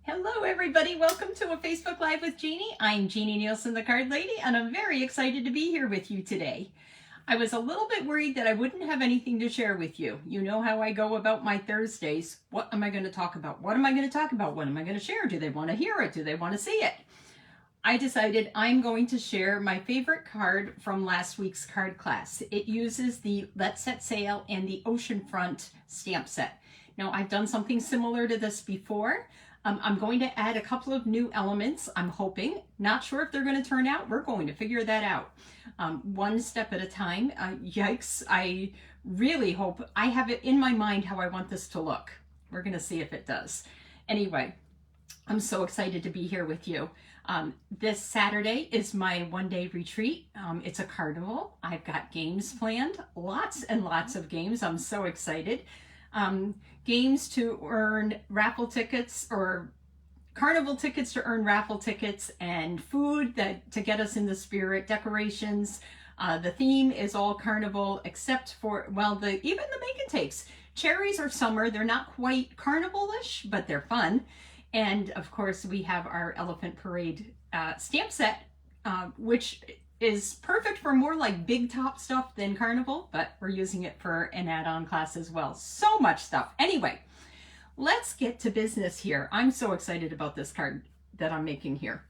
Hello everybody, welcome to a Facebook Live with Jeannie. I'm Jeannie Nielsen, the Card Lady, and I'm very excited to be here with you today. I was a little bit worried that I wouldn't have anything to share with you. You know how I go about my Thursdays. What am I going to talk about? What am I going to talk about? What am I going to share? Do they want to hear it? Do they want to see it? I decided I'm going to share my favorite card from last week's card class. It uses the Let's Set Sail and the Oceanfront stamp set. Now, I've done something similar to this before. I'm going to add a couple of new elements, I'm hoping. Not sure if they're going to turn out. We're going to figure that out one step at a time. Yikes, I really hope. I have it in my mind how I want this to look. We're going to see if it does. Anyway, I'm so excited to be here with you. This Saturday is my one-day retreat. It's a carnival. I've got games planned, lots and lots of games. I'm so excited. Games to earn raffle tickets or carnival tickets to earn raffle tickets, and food to get us in the spirit, decorations. The theme is all carnival except for, well, even the make and takes. Cherries are summer. They're not quite carnival-ish, but they're fun. And of course, we have our Elephant Parade stamp set, which is perfect for more like big top stuff than carnival, but we're using it for an add-on class as well. So much stuff. Anyway, let's get to business here. I'm so excited about this card that I'm making here.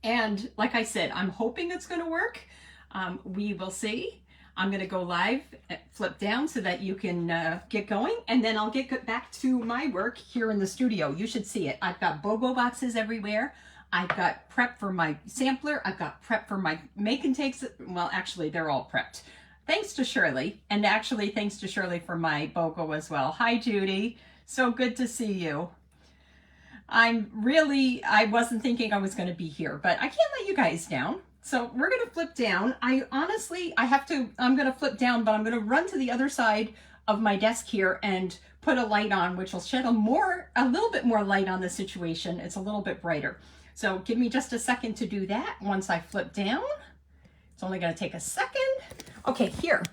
And like I said, I'm hoping it's going to work. We will see. I'm going to go live, flip down so that you can get going, and then I'll get back to my work here in the studio. You should see it. I've got BOGO boxes everywhere. I've got prep for my sampler. I've got prep for my make and takes. Well, actually, they're all prepped. Thanks to Shirley, and actually thanks to Shirley for my BOGO as well. Hi, Judy. So good to see you. I wasn't thinking I was going to be here, but I can't let you guys down. So we're going to flip down. I'm going to flip down, but I'm going to run to the other side of my desk here and put a light on, which will shed a little bit more light on the situation. It's a little bit brighter. So give me just a second to do that once I flip down. It's only going to take a second. Okay, here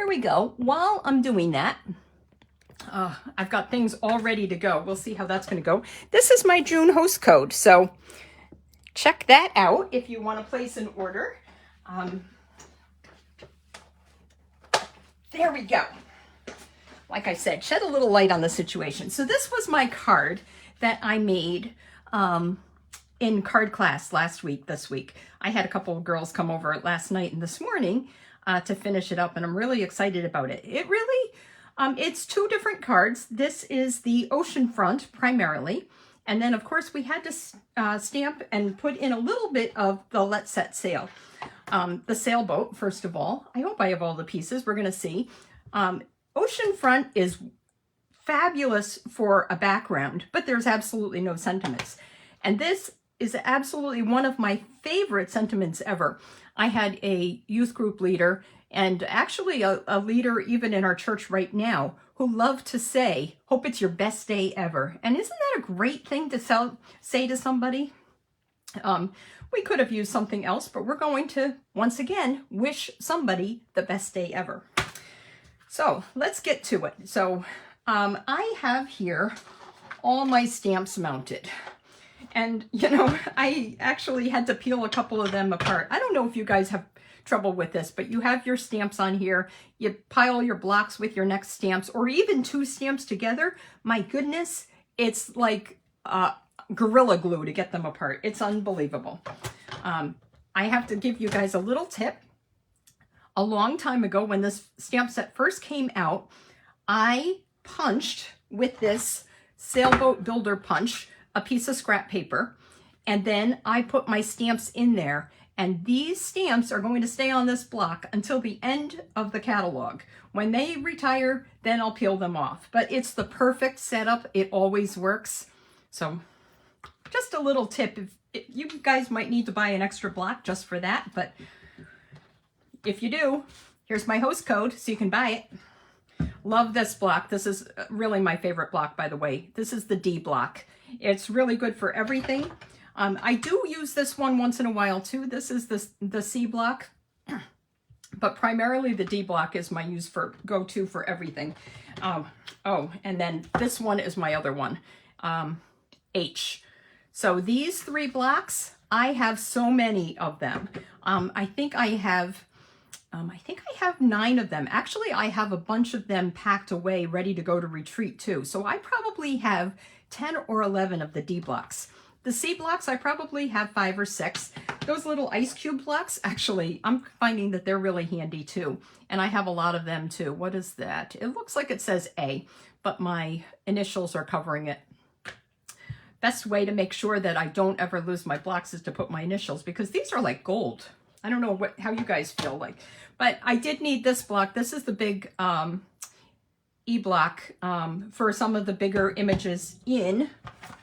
we go. While I'm doing that, I've got things all ready to go. We'll see how that's going to go. This is my June host code, so check that out if you want to place an order. There we go. Like I said, shed a little light on the situation. So this was my card that I made in card class this week. I had a couple of girls come over last night and this morning to finish it up, and I'm really excited about it. It really, it's two different cards. This is the Oceanfront primarily, and then of course we had to stamp and put in a little bit of the Let's Set Sail. The sailboat, first of all. I hope I have all the pieces. We're going to see. Oceanfront is fabulous for a background, but there's absolutely no sentiments. And this is absolutely one of my favorite sentiments ever. I had a youth group leader, and actually a leader even in our church right now, who loved to say, "Hope it's your best day ever." And isn't that a great thing to say to somebody? We could have used something else, but we're going to, once again, wish somebody the best day ever. So let's get to it. So I have here all my stamps mounted. And, you know, I actually had to peel a couple of them apart. I don't know if you guys have trouble with this, but you have your stamps on here. You pile your blocks with your next stamps, or even two stamps together. My goodness, it's like Gorilla Glue to get them apart. It's unbelievable. I have to give you guys a little tip. A long time ago, when this stamp set first came out, I punched with this sailboat builder punch a piece of scrap paper, and then I put my stamps in there, and these stamps are going to stay on this block until the end of the catalog. When they retire, then I'll peel them off. But it's the perfect setup. It always works. So just a little tip. If you guys might need to buy an extra block just for that, but if you do, here's my host code so you can buy it. Love this block. This is really my favorite block, by the way. This is the D block. It's really good for everything. I do use this one once in a while too. This is the C block, but primarily the D block is my go-to for everything. Oh, and then this one is my other one. H. So these 3 blocks, I have so many of them. I think I have 9 of them. Actually, I have a bunch of them packed away, ready to go to retreat too. So I probably have 10 or 11 of the D blocks. The C blocks, I probably have 5 or 6. Those little ice cube blocks, actually, I'm finding that they're really handy too. And I have a lot of them too. What is that? It looks like it says A, but my initials are covering it. Best way to make sure that I don't ever lose my blocks is to put my initials, because these are like gold. I don't know how you guys feel like, but I did need this block. This is the big E block for some of the bigger images in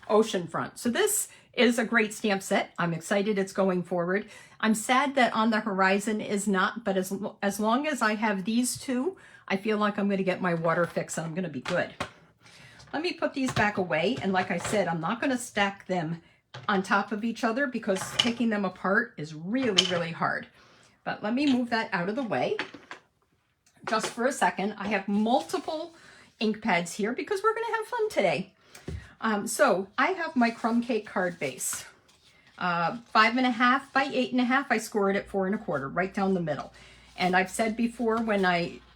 Oceanfront. So this is a great stamp set. I'm excited it's going forward. I'm sad that On the Horizon is not, but as long as I have these 2, I feel like I'm going to get my water fix and I'm going to be good. Let me put these back away. And like I said, I'm not going to stack them on top of each other because taking them apart is really, really hard. But let me move that out of the way just for a second. I have multiple ink pads here because we're going to have fun today. So I have my crumb cake card base, 5.5 by 8.5. I scored at 4 1/4, right down the middle. And I've said before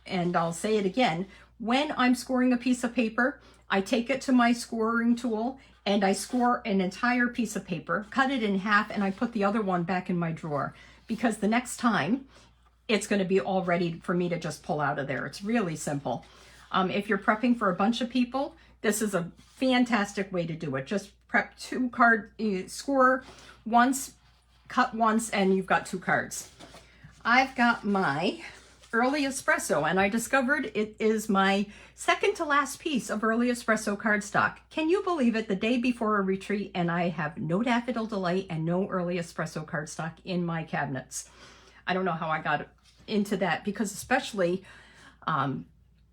and I'll say it again, when I'm scoring a piece of paper, I take it to my scoring tool and I score an entire piece of paper, cut it in half, and I put the other one back in my drawer, because the next time it's going to be all ready for me to just pull out of there. It's really simple. If you're prepping for a bunch of people, this is a fantastic way to do it. Just prep 2 cards, score once, cut once, and you've got 2 cards. I've got my Early Espresso, and I discovered it is my second to last piece of Early Espresso cardstock. Can you believe it? The day before a retreat, and I have no Daffodil Delight and no Early Espresso cardstock in my cabinets. I don't know how I got into that, because especially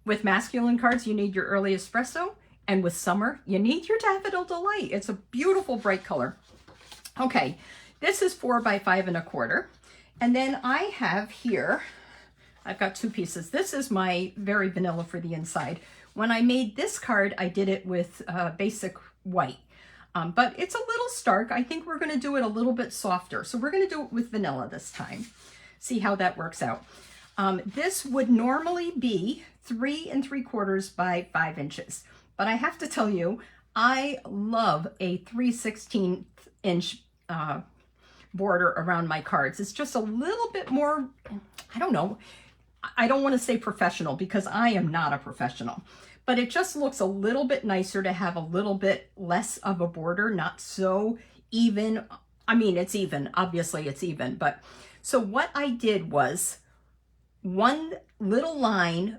with masculine cards, you need your Early Espresso, and with summer, you need your Daffodil Delight. It's a beautiful bright color. Okay, this is 4 by 5 1/4. And then I have here, I've got 2 pieces. This is my very vanilla for the inside. When I made this card, I did it with basic white, but it's a little stark. I think we're going to do it a little bit softer. So we're going to do it with vanilla this time. See how that works out. This would normally be 3 3/4 by 5 inches, but I have to tell you, I love a 3/16 inch border around my cards. It's just a little bit more, I don't know, I don't want to say professional because I am not a professional, but it just looks a little bit nicer to have a little bit less of a border, not so even. I mean, it's even, obviously it's even, but so what I did was one little line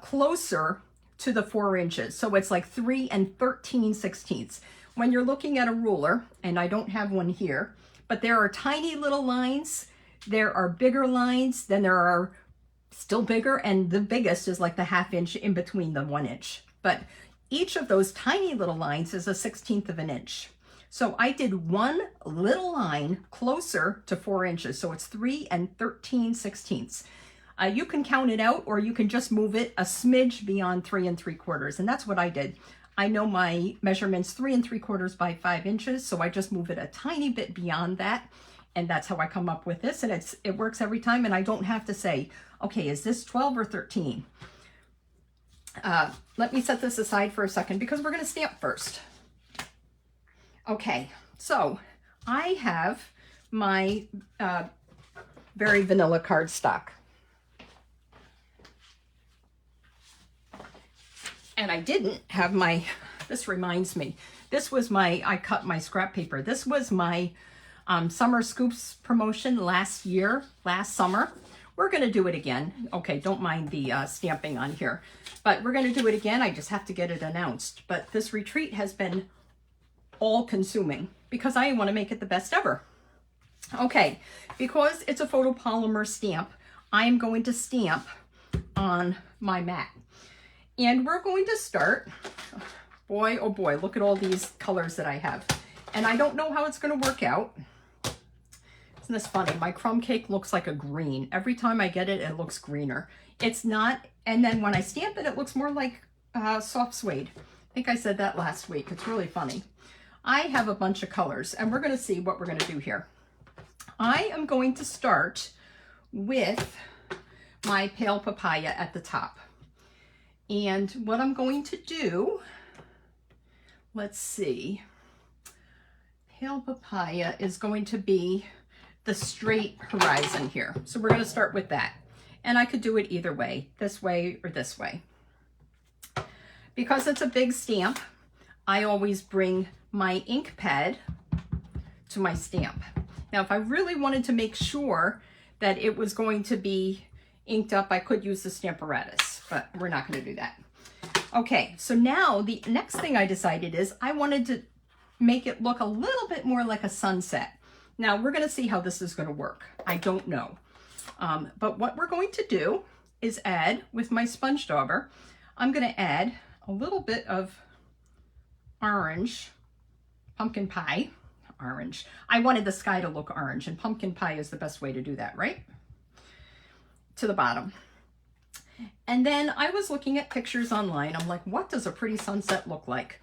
closer to the 4 inches. So it's like 3 13/16. When you're looking at a ruler, and I don't have one here, but there are tiny little lines, there are bigger lines, then there are still bigger, and the biggest is like the 1/2 inch in between the 1 inch. But each of those tiny little lines is a 1/16 of an inch. So I did one little line closer to 4 inches. So it's 3 13/16. You can count it out, or you can just move it a smidge beyond 3 3/4. And that's what I did. I know my measurements 3 3/4 by 5 inches. So I just move it a tiny bit beyond that. And that's how I come up with this. And it works every time. And I don't have to say, okay, is this 12 or 13? Let me set this aside for a second because we're going to stamp first. Okay, so I have my very vanilla cardstock. And I didn't have my, this reminds me, this was my, I cut my scrap paper. This was my Summer Scoops promotion last summer. We're going to do it again. Okay, don't mind the stamping on here, but we're going to do it again. I just have to get it announced. But this retreat has been all consuming because I want to make it the best ever. Okay, because it's a photopolymer stamp, I'm going to stamp on my mat. And we're going to start, boy, oh boy, look at all these colors that I have. And I don't know how it's going to work out. Isn't this funny? My crumb cake looks like a green. Every time I get it, it looks greener. It's not, and then when I stamp it, it looks more like soft suede. I think I said that last week. It's really funny. I have a bunch of colors, and we're going to see what we're going to do here. I am going to start with my pale papaya at the top. And what I'm going to do, let's see, pale papaya is going to be the straight horizon here. So we're going to start with that. And I could do it either way, this way or this way. Because it's a big stamp, I always bring my ink pad to my stamp. Now, if I really wanted to make sure that it was going to be inked up, I could use the Stamparatus, but we're not going to do that. Okay, so now the next thing I decided is I wanted to make it look a little bit more like a sunset. Now, we're going to see how this is going to work. I don't know. But what we're going to do is add, with my sponge dauber, I'm going to add a little bit of orange, pumpkin pie, orange. I wanted the sky to look orange, and pumpkin pie is the best way to do that, right? To the bottom. And then I was looking at pictures online. I'm like, what does a pretty sunset look like?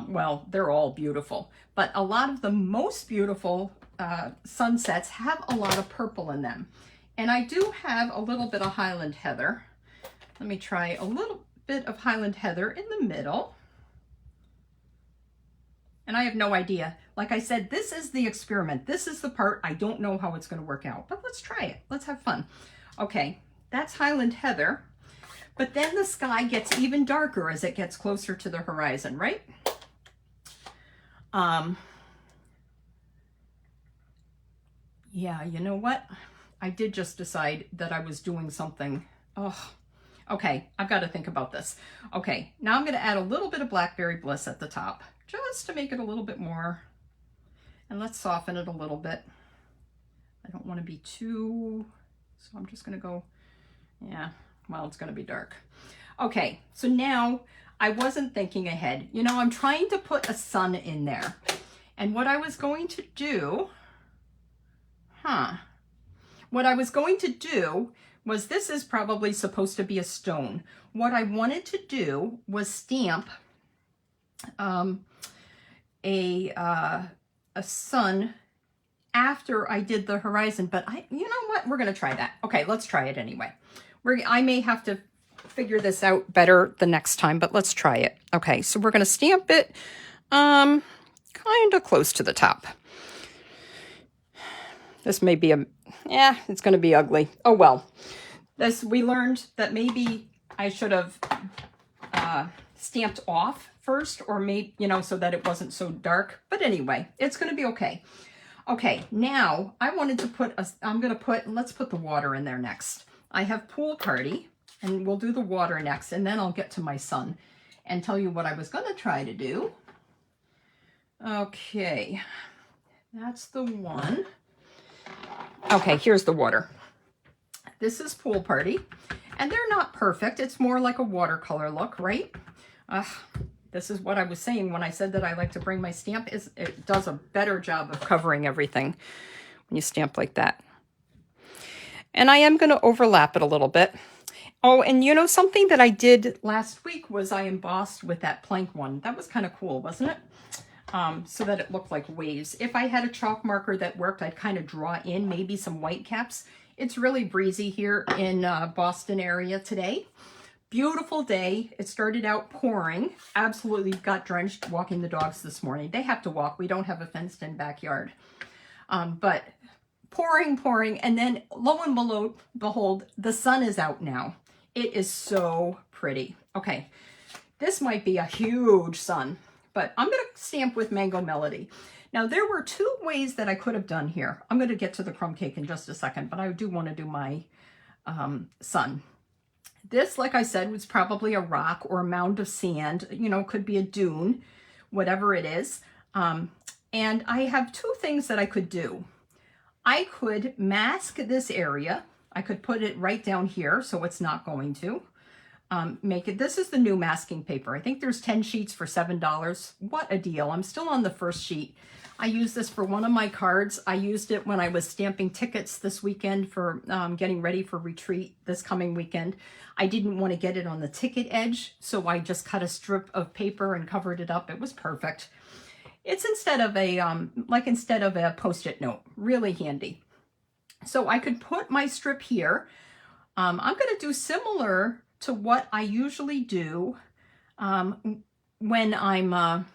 Well, they're all beautiful, but a lot of the most beautiful sunsets have a lot of purple in them. And I do have a little bit of Highland Heather. Let me try a little bit of Highland Heather in the middle. And I have no idea. Like I said, this is the experiment. This is the part I don't know how it's going to work out, but let's try it. Let's have fun. Okay, that's Highland Heather. But then the sky gets even darker as it gets closer to the horizon, right? Yeah, you know what? I did just decide that I was doing something. Oh, okay, I've got to think about this. Okay, now I'm going to add a little bit of Blackberry Bliss at the top, just to make it a little bit more. And let's soften it a little bit. I don't want to be too, so I'm just going to go, yeah, well, it's going to be dark. Okay, so now I wasn't thinking ahead. You know, I'm trying to put a sun in there. And what I was going to do, what I was going to do was, this is probably supposed to be a stone. What I wanted to do was stamp a sun after I did the horizon, but you know what? We're going to try that. Okay, let's try it anyway. I may have to figure this out better the next time, but let's try it. Okay, so we're going to stamp it kind of close to the top. This may be it's going to be ugly. Oh, well. We learned that maybe I should have stamped off first, or maybe, you know, so that it wasn't so dark. But anyway, it's going to be okay. Okay, now I wanted to put, let's put the water in there next. I have Pool Party, and we'll do the water next, and then I'll get to my sun and tell you what I was going to try to do. Okay, that's the one. Okay, here's the water. This is Pool Party, and they're not perfect. It's more like a watercolor look, right? This is what I was saying when I said that I like to bring my stamp. It does a better job of covering everything when you stamp like that. And I am going to overlap it a little bit. Oh, and you know, something that I did last week was I embossed with that plank one. That was kind of cool, wasn't it? So that it looked like waves. If I had a chalk marker that worked, I'd kind of draw in maybe some white caps. It's really breezy here in Boston area today. Beautiful day. It started out pouring. Absolutely got drenched walking the dogs this morning. They have to walk. We don't have a fenced-in backyard. But pouring, and then lo and behold, the sun is out now. It is so pretty. Okay, this might be a huge sun, but I'm going to stamp with Mango Melody. Now, there were two ways that I could have done here. I'm going to get to the crumb cake in just a second, but I do want to do my sun. This, like I said, was probably a rock or a mound of sand. You know, could be a dune, whatever it is. And I have two things that I could do. I could mask this area. I could put it right down here so it's not going to. Make it, this is the new masking paper. I think there's 10 sheets for $7. What a deal. I'm still on the first sheet. I use this for one of my cards. I used it when I was stamping tickets this weekend for getting ready for retreat this coming weekend. I didn't want to get it on the ticket edge, so I just cut a strip of paper and covered it up. It was perfect. It's instead of a Post-it note. Really handy. So I could put my strip here. I'm going to do similar to what I usually do when I'm,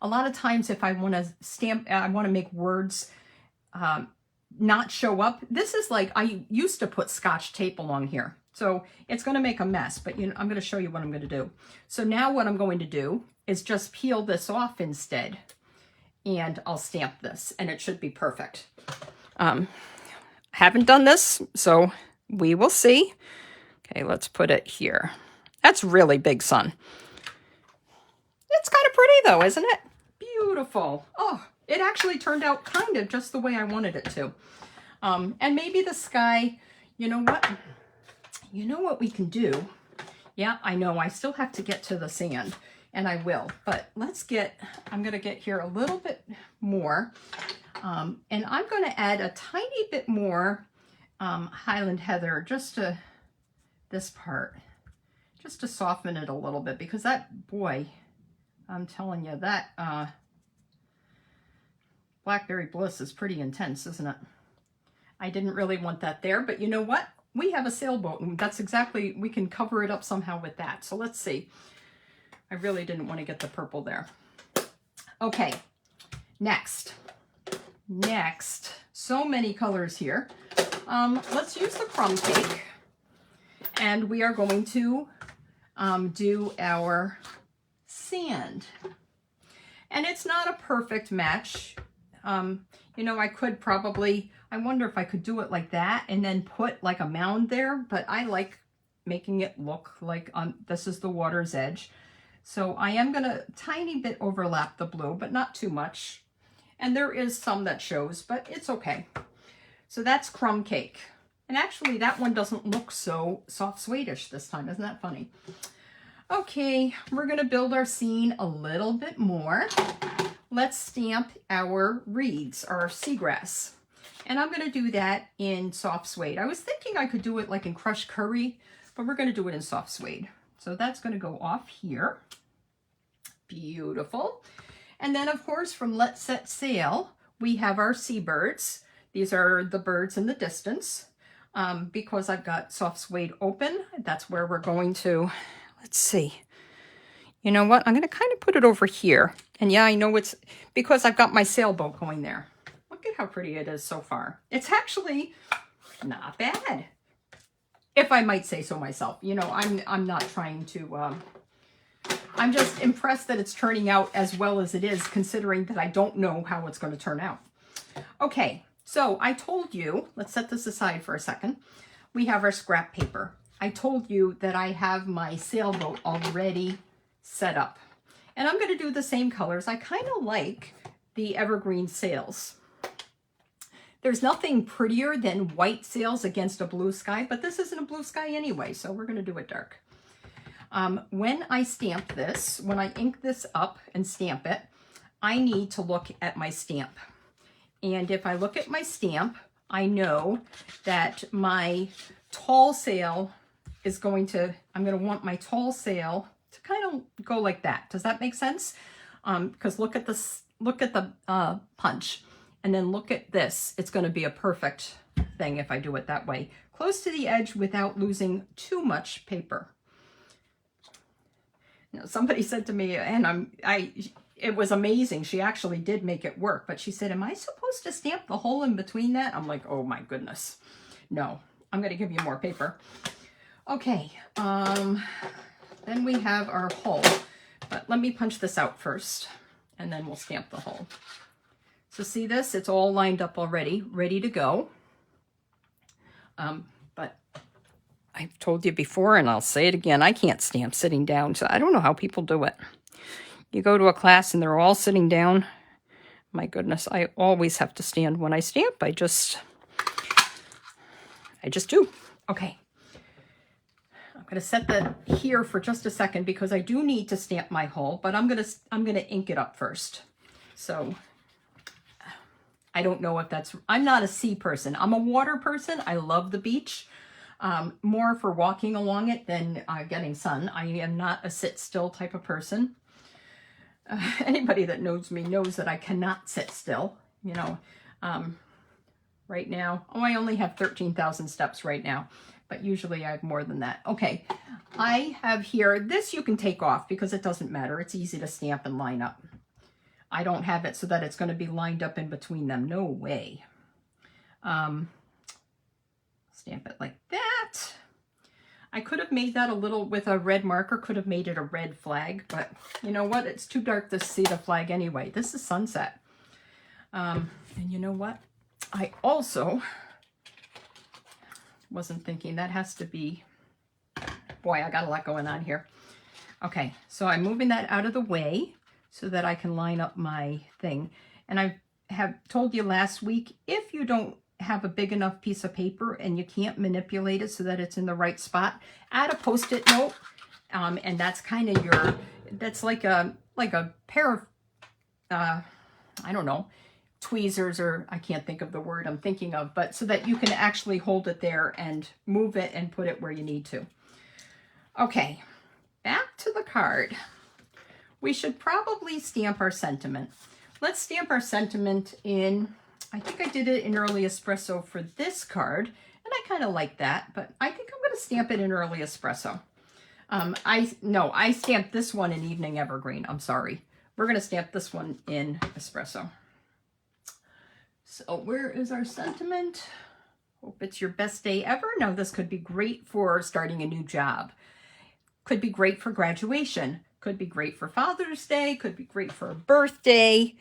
a lot of times if I want to stamp, I want to make words not show up. This is like, I used to put Scotch tape along here. So it's going to make a mess, but I'm going to show you what I'm going to do. So now what I'm going to do is just peel this off instead, and I'll stamp this, and it should be perfect. Haven't done this, so we will see. Okay, let's put it here. That's really big, son. It's kind of pretty though, isn't it? Beautiful. Oh, it actually turned out kind of just the way I wanted it to. And maybe the sky, you know what? You know what we can do? Yeah, I know I still have to get to the sand, and I will, but I'm going to get here a little bit more. And I'm going to add a tiny bit more Highland Heather just to this part, just to soften it a little bit, because that, boy, I'm telling you, that Blackberry Bliss is pretty intense, isn't it? I didn't really want that there, but you know what? We have a sailboat, and that's exactly, we can cover it up somehow with that. So let's see. I really didn't want to get the purple there. Okay, next, so many colors here. Let's use the crumb cake, and we are going to do our sand. And it's not a perfect match. You know, I could probably, I wonder if I could do it like that and then put like a mound there, but I like making it look like this is the water's edge. So I am going to tiny bit overlap the blue, but not too much. And there is some that shows, but it's okay. So that's crumb cake. And actually that one doesn't look so soft suede-ish this time. Isn't that funny? Okay, we're going to build our scene a little bit more. Let's stamp our reeds, our seagrass. And I'm going to do that in soft suede. I was thinking I could do it like in crushed curry, but we're going to do it in soft suede. So that's going to go off here. Beautiful. And then, of course, from Let's Set Sail, we have our seabirds. These are the birds in the distance. Because I've got soft suede open, that's where we're going to, let's see. You know what? I'm going to kind of put it over here. And yeah, I know it's because I've got my sailboat going there. Look at how pretty it is so far. It's actually not bad, if I might say so myself. You know, I'm not trying to, I'm just impressed that it's turning out as well as it is, considering that I don't know how it's going to turn out. Okay, so I told you, let's set this aside for a second. We have our scrap paper. I told you that I have my sailboat already set up. And I'm going to do the same colors. I kind of like the evergreen sails. There's nothing prettier than white sails against a blue sky, but this isn't a blue sky anyway, so we're going to do it dark. When I stamp this, when I ink this up and stamp it, I need to look at my stamp. And if I look at my stamp, I know that my tall sail is going to, I'm going to want my tall sail to kind of go like that. Does that make sense? Because look at this, look at the punch, and then look at this. It's going to be a perfect thing if I do it that way. Close to the edge without losing too much paper. Now, somebody said to me, and it was amazing. She actually did make it work, but she said, am I supposed to stamp the hole in between that? I'm like, oh my goodness. No, I'm going to give you more paper. Okay, then we have our hole, but let me punch this out first, and then we'll stamp the hole. So see this? It's all lined up already, ready to go. But I've told you before, and I'll say it again, I can't stamp sitting down, so I don't know how people do it. You go to a class and they're all sitting down. My goodness, I always have to stand when I stamp. I just do. Okay. I'm going to set that here for just a second because I do need to stamp my hole, but I'm going to ink it up first. So I don't know if that's, I'm not a sea person. I'm a water person. I love the beach. More for walking along it than getting sun. I am not a sit still type of person. Anybody that knows me knows that I cannot sit still, you know. Right now, oh, I only have 13,000 steps right now, but usually I have more than that. Okay, I have here, this you can take off because it doesn't matter. It's easy to stamp and line up. I don't have it so that it's going to be lined up in between them. No way. Stamp it like that. I could have made that a little, with a red marker, could have made it a red flag, but you know what? It's too dark to see the flag anyway. This is sunset. And you know what? I also wasn't thinking that has to be, boy, I got a lot going on here. Okay, so I'm moving that out of the way so that I can line up my thing. And I have told you last week, if you don't have a big enough piece of paper and you can't manipulate it so that it's in the right spot, add a Post-it note. And that's kind of your, that's like a pair of, I don't know, tweezers, or I can't think of the word I'm thinking of, but so that you can actually hold it there and move it and put it where you need to. Okay, back to the card. We should probably stamp our sentiment. Let's stamp our sentiment in, I think I did it in Early Espresso for this card, and I kind of like that, but I think I'm going to stamp it in Early Espresso. I stamped this one in Evening Evergreen. I'm sorry. We're going to stamp this one in Espresso. So where is our sentiment? Hope it's your best day ever. Now this could be great for starting a new job. Could be great for graduation. Could be great for Father's Day. Could be great for a birthday. Do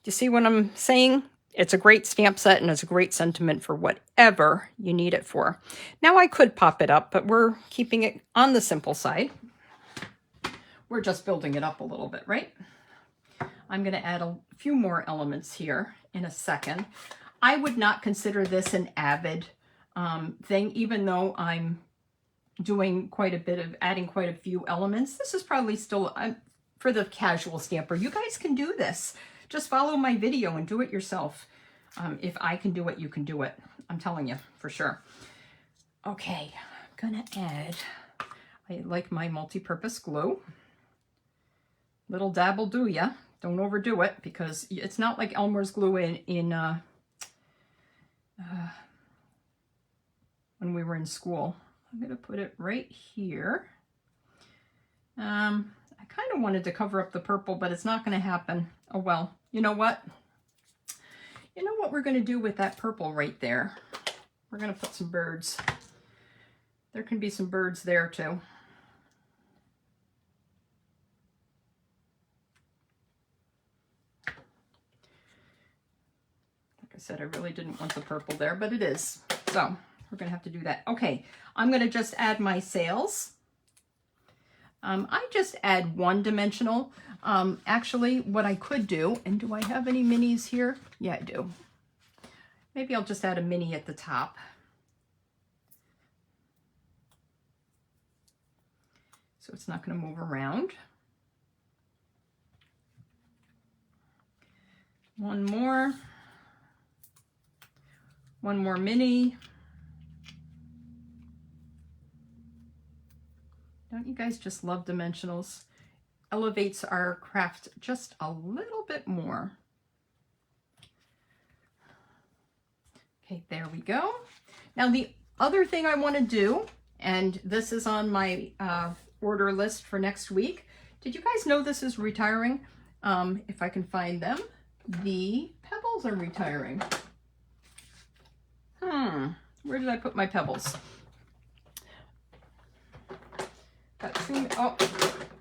you see what I'm saying? It's a great stamp set and it's a great sentiment for whatever you need it for. Now I could pop it up, but we're keeping it on the simple side. We're just building it up a little bit, right? I'm going to add a few more elements here in a second. I would not consider this an avid thing, even though I'm doing quite a bit of adding quite a few elements. This is probably still for the casual stamper. You guys can do this. Just follow my video and do it yourself. If I can do it, you can do it. I'm telling you, for sure. Okay, I'm gonna add, I like my multi-purpose glue. Little dab will do ya. Don't overdo it because it's not like Elmer's glue when we were in school. I'm gonna put it right here. I kind of wanted to cover up the purple, but it's not gonna happen. Oh well, you know what? You know what we're gonna do with that purple right there? We're gonna put some birds. There can be some birds there too. Like I said, I really didn't want the purple there, but it is. So we're gonna have to do that. Okay, I'm gonna just add my sails. I just add one dimensional. Actually, what I could do, and do I have any minis here? Yeah, I do. Maybe I'll just add a mini at the top. So it's not going to move around. One more mini. Don't you guys just love dimensionals? Elevates our craft just a little bit more. Okay, there we go. Now the other thing I want to do, and this is on my order list for next week. Did you guys know this is retiring? If I can find them. The pebbles are retiring. Where did I put my pebbles? Got two, oh,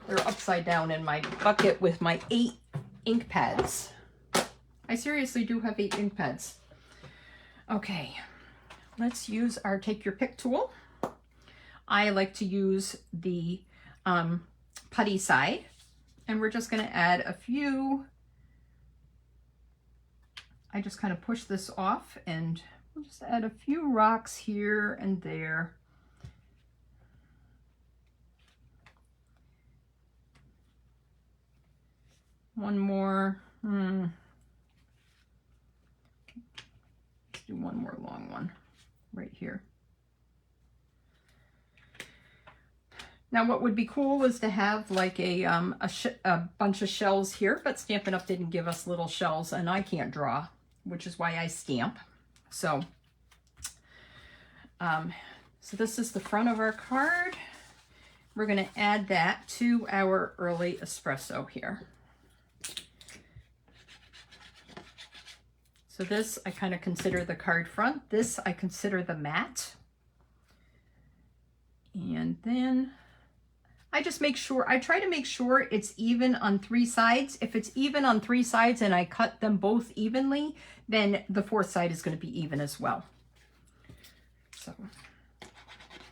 they're upside down in my bucket with my 8 ink pads. I seriously do have 8 ink pads. Okay, let's use our take your pick tool. I like to use the putty side, and we're just going to add a few. I just kind of push this off and we'll just add a few rocks here and there. One more. do one more long one right here. Now what would be cool is to have like a bunch of shells here, but Stampin' Up! Didn't give us little shells, and I can't draw, which is why I stamp. So, so this is the front of our card. We're going to add that to our early espresso here. So this I kind of consider the card front. This I consider the mat. And then I just make sure, I try to make sure it's even on 3 sides. If it's even on 3 sides and I cut them both evenly, then the 4th side is going to be even as well. So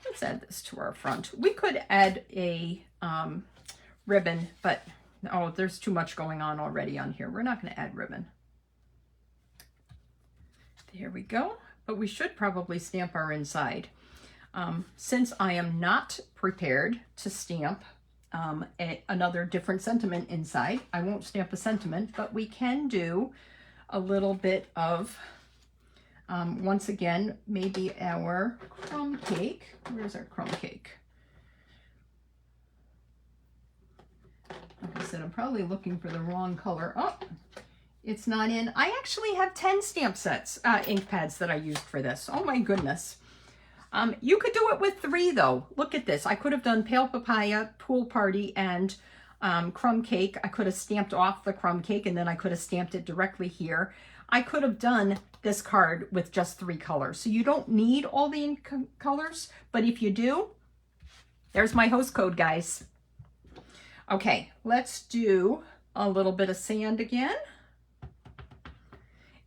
let's add this to our front. We could add a ribbon, but oh, there's too much going on already on here. We're not going to add ribbon. There we go. But we should probably stamp our inside. Since I am not prepared to stamp another different sentiment inside, I won't stamp a sentiment, but we can do a little bit of, once again, maybe our crumb cake. Where's our crumb cake? Like I said, I'm probably looking for the wrong color. Oh, it's not in. I actually have 10 stamp sets, ink pads that I used for this. Oh my goodness. You could do it with 3 though. Look at this. I could have done Pale Papaya, Pool Party, and Crumb Cake. I could have stamped off the crumb cake and then I could have stamped it directly here. I could have done this card with just 3 colors. So you don't need all the ink colors, but if you do, there's my host code, guys. Okay, let's do a little bit of sand again.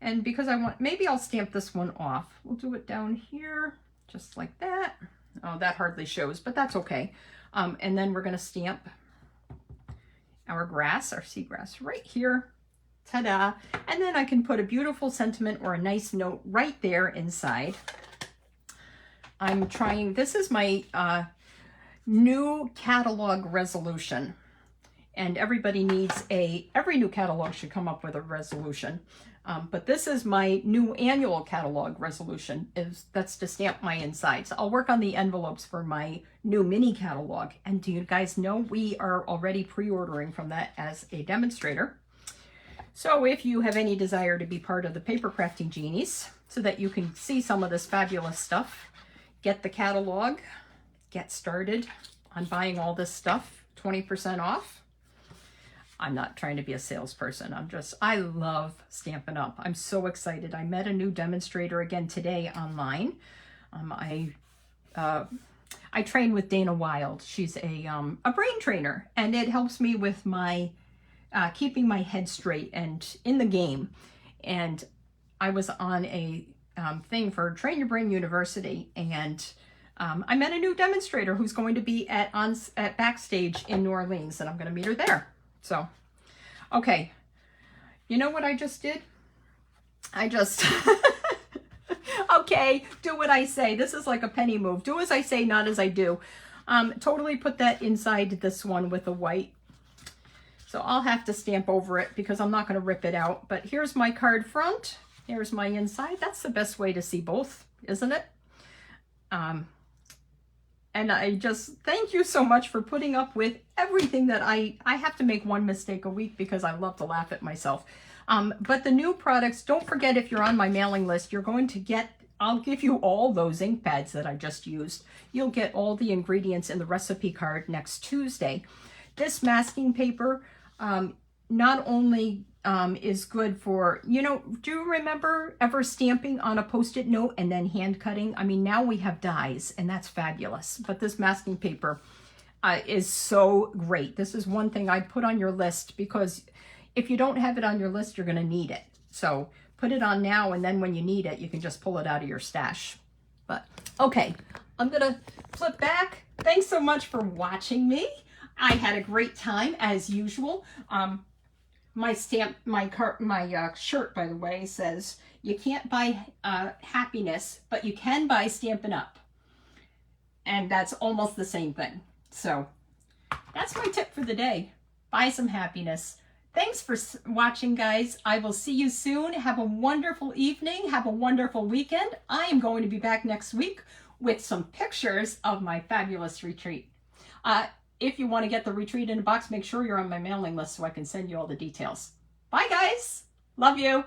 And because I want, maybe I'll stamp this one off. We'll do it down here, just like that. Oh, that hardly shows, but that's okay. And then we're gonna stamp our grass, our seagrass right here. Ta-da. And then I can put a beautiful sentiment or a nice note right there inside. I'm trying, this is my new catalog resolution. And everybody needs every new catalog should come up with a resolution. But this is my new annual catalog resolution, that's to stamp my insides. I'll work on the envelopes for my new mini catalog. And do you guys know we are already pre-ordering from that as a demonstrator. So if you have any desire to be part of the paper crafting genies so that you can see some of this fabulous stuff, get the catalog, get started on buying all this stuff, 20% off. I'm not trying to be a salesperson. I love Stampin' Up! I'm so excited. I met a new demonstrator again today online. I train with Dana Wild. She's a brain trainer, and it helps me with my keeping my head straight and in the game. And I was on a thing for Train Your Brain University, and I met a new demonstrator who's going to be at Backstage in New Orleans, and I'm going to meet her there. So, okay, you know what I just did? Okay, do what I say. This is like a penny move. Do as I say, not as I do. Totally put that inside this one with the white. So I'll have to stamp over it because I'm not going to rip it out. But here's my card front. Here's my inside. That's the best way to see both, isn't it? And I just thank you so much for putting up with everything that I have to make one mistake a week because I love to laugh at myself. But the new products, don't forget, if you're on my mailing list, you're going to get, I'll give you all those ink pads that I just used. You'll get all the ingredients in the recipe card next Tuesday. This masking paper not only is good for, you know, do you remember ever stamping on a Post-it note and then hand cutting? I mean, now we have dies and that's fabulous, but this masking paper is so great. This is one thing I'd put on your list because if you don't have it on your list, you're going to need it. So put it on now, and then when you need it, you can just pull it out of your stash. But okay, I'm going to flip back. Thanks so much for watching me. I had a great time as usual. My shirt, by the way, says, you can't buy happiness, but you can buy Stampin' Up! And that's almost the same thing. So that's my tip for the day. Buy some happiness. Thanks for watching, guys. I will see you soon. Have a wonderful evening. Have a wonderful weekend. I am going to be back next week with some pictures of my fabulous retreat. If you want to get the retreat in a box, make sure you're on my mailing list so I can send you all the details. Bye, guys. Love you.